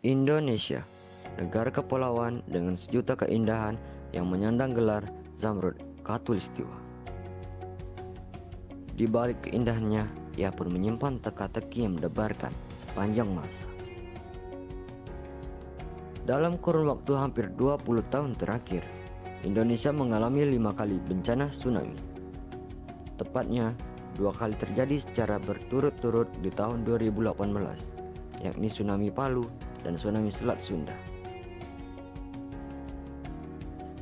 Indonesia, negara kepulauan dengan sejuta keindahan yang menyandang gelar Zamrud Khatulistiwa. Di balik keindahannya, ia pun menyimpan teka-teki yang mendebarkan sepanjang masa. Dalam kurun waktu hampir 20 tahun terakhir, Indonesia mengalami 5 kali bencana tsunami. Tepatnya, 2 kali terjadi secara berturut-turut di tahun 2018, yakni tsunami Palu dan tsunami Selat Sunda.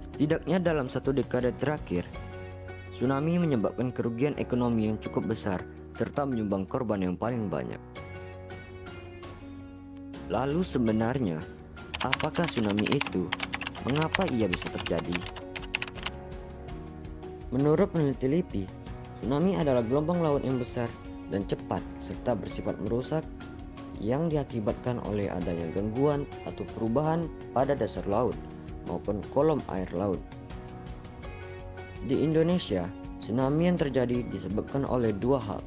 Setidaknya dalam 1 dekade terakhir, tsunami menyebabkan kerugian ekonomi yang cukup besar serta menyumbang korban yang paling banyak. Lalu sebenarnya, apakah tsunami itu? Mengapa ia bisa terjadi? Menurut peneliti LIPI, tsunami adalah gelombang laut yang besar dan cepat serta bersifat merusak yang diakibatkan oleh adanya gangguan atau perubahan pada dasar laut maupun kolom air laut. Di Indonesia, tsunami yang terjadi disebabkan oleh 2 hal.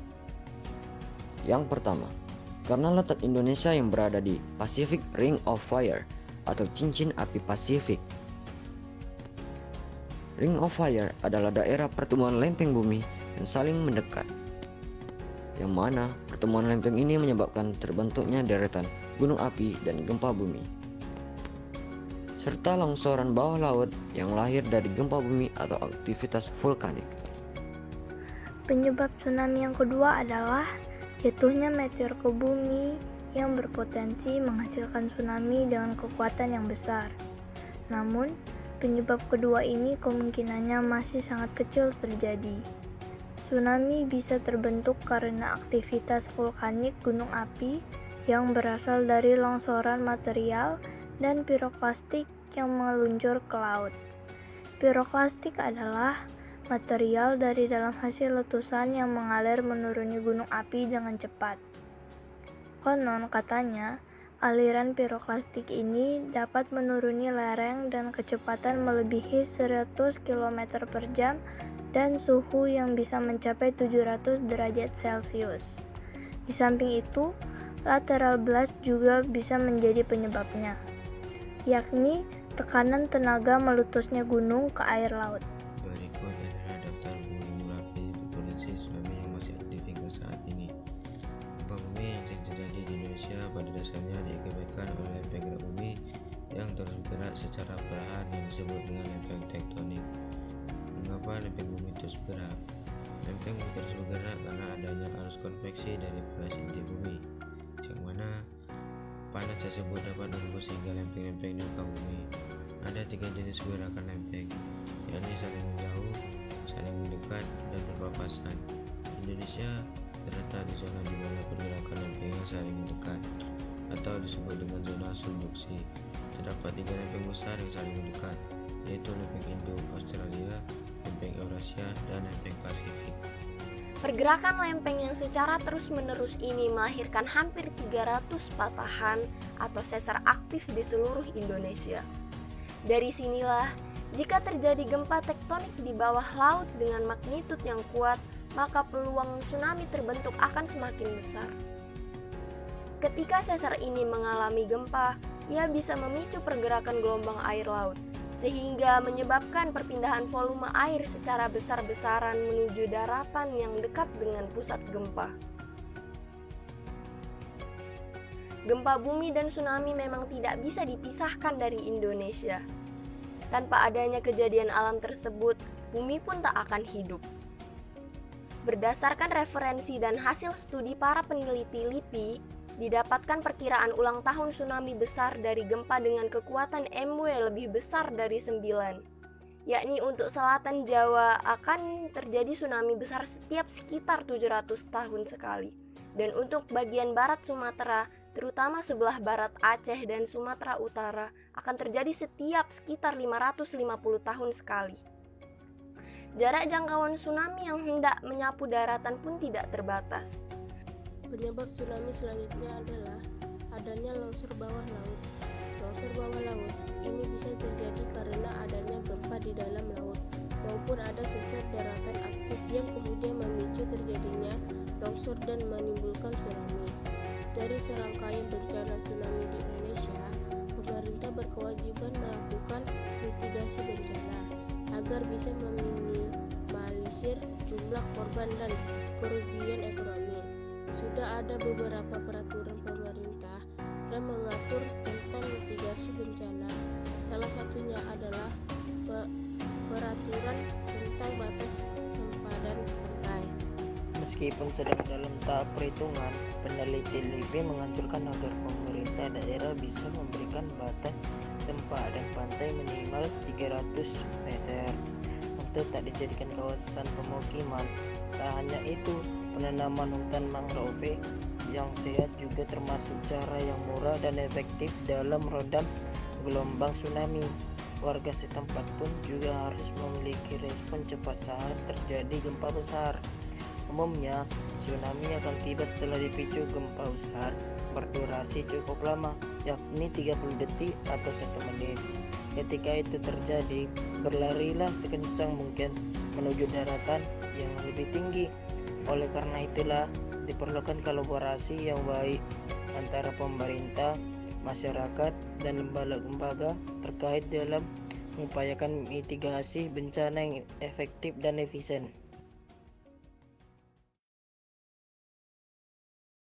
Yang pertama, karena letak Indonesia yang berada di Pacific Ring of Fire atau cincin api Pasifik. Ring of Fire adalah daerah pertemuan lempeng bumi yang saling mendekat, yang mana pertemuan lempeng ini menyebabkan terbentuknya deretan gunung api dan gempa bumi, serta longsoran bawah laut yang lahir dari gempa bumi atau aktivitas vulkanik. Penyebab tsunami yang kedua adalah jatuhnya meteor ke bumi yang berpotensi menghasilkan tsunami dengan kekuatan yang besar. Namun, penyebab kedua ini kemungkinannya masih sangat kecil terjadi. Tsunami bisa terbentuk karena aktivitas vulkanik gunung api yang berasal dari longsoran material dan piroklastik yang meluncur ke laut. Piroklastik adalah material dari dalam hasil letusan yang mengalir menuruni gunung api dengan cepat. Konon katanya, aliran piroklastik ini dapat menuruni lereng dan kecepatan melebihi 100 km per jam dan suhu yang bisa mencapai 700 derajat Celcius. Di samping itu, lateral blast juga bisa menjadi penyebabnya, yakni tekanan tenaga meletusnya gunung ke air laut. Berikut adalah daftar bumi api berpotensi tsunami yang masih aktif hingga saat ini. Gempa bumi yang sering terjadi di Indonesia pada dasarnya diakibatkan oleh lempeng gerak bumi yang terus bergerak secara perlahan yang disebut dengan lempeng tektonik. Mengapa lempeng bumi terus bergerak? Lempeng bumi terus bergerak karena adanya arus konveksi dari panas inti bumi, yang mana panas tersebut dapat menembus hingga lempeng-lempeng di muka bumi. Ada 3 jenis gerakan lempeng, yakni saling menjauh, saling mendekat, dan berpapasan. Indonesia terletak di zona di mana pergerakan lempeng yang saling mendekat, atau disebut dengan zona subduksi. Terdapat 3 lempeng besar yang saling mendekat, yaitu lempeng Indo-Australia, lempeng Eurasia, dan lempeng Pasifik. Pergerakan lempeng yang secara terus-menerus ini melahirkan hampir 300 patahan atau sesar aktif di seluruh Indonesia. Dari sinilah, jika terjadi gempa tektonik di bawah laut dengan magnitud yang kuat, maka peluang tsunami terbentuk akan semakin besar. Ketika sesar ini mengalami gempa, ia bisa memicu pergerakan gelombang air laut, sehingga menyebabkan perpindahan volume air secara besar-besaran menuju daratan yang dekat dengan pusat gempa. Gempa bumi dan tsunami memang tidak bisa dipisahkan dari Indonesia. Tanpa adanya kejadian alam tersebut, bumi pun tak akan hidup. Berdasarkan referensi dan hasil studi para peneliti LIPI, didapatkan perkiraan ulang tahun tsunami besar dari gempa dengan kekuatan MW lebih besar dari 9, yakni untuk selatan Jawa akan terjadi tsunami besar setiap sekitar 700 tahun sekali, dan untuk bagian barat Sumatera, terutama sebelah barat Aceh dan Sumatera Utara, akan terjadi setiap sekitar 550 tahun sekali. Jarak jangkauan tsunami yang hendak menyapu daratan pun tidak terbatas. Penyebab tsunami selanjutnya adalah adanya longsor bawah laut. Longsor bawah laut ini bisa terjadi karena adanya gempa di dalam laut maupun ada sesar daratan aktif yang kemudian memicu terjadinya longsor dan menimbulkan tsunami. Dari serangkaian bencana tsunami di Indonesia, mitigasi bencana agar bisa meminimalisir jumlah korban dan kerugian ekonomi. Sudah ada beberapa peraturan pemerintah yang mengatur tentang mitigasi bencana. Salah satunya adalah peraturan tentang batas sempadan pantai. Meskipun sedang dalam tahap perhitungan, peneliti LIPI menganjurkan agar pemerintah daerah bisa memberikan batas sempadan pantai minimal 300 meter untuk tak dijadikan kawasan pemukiman. Tak hanya itu, penanaman hutan mangrove yang sehat juga termasuk cara yang murah dan efektif dalam meredam gelombang tsunami. Warga setempat pun juga harus memiliki respon cepat saat terjadi gempa besar. Umumnya, tsunami akan tiba setelah dipicu gempa besar berdurasi cukup lama, yakni 30 detik atau 1 menit. Ketika itu terjadi, berlarilah sekencang mungkin menuju daratan yang lebih tinggi. Oleh karena itulah, diperlukan kolaborasi yang baik antara pemerintah, masyarakat, dan lembaga-lembaga terkait dalam mengupayakan mitigasi bencana yang efektif dan efisien.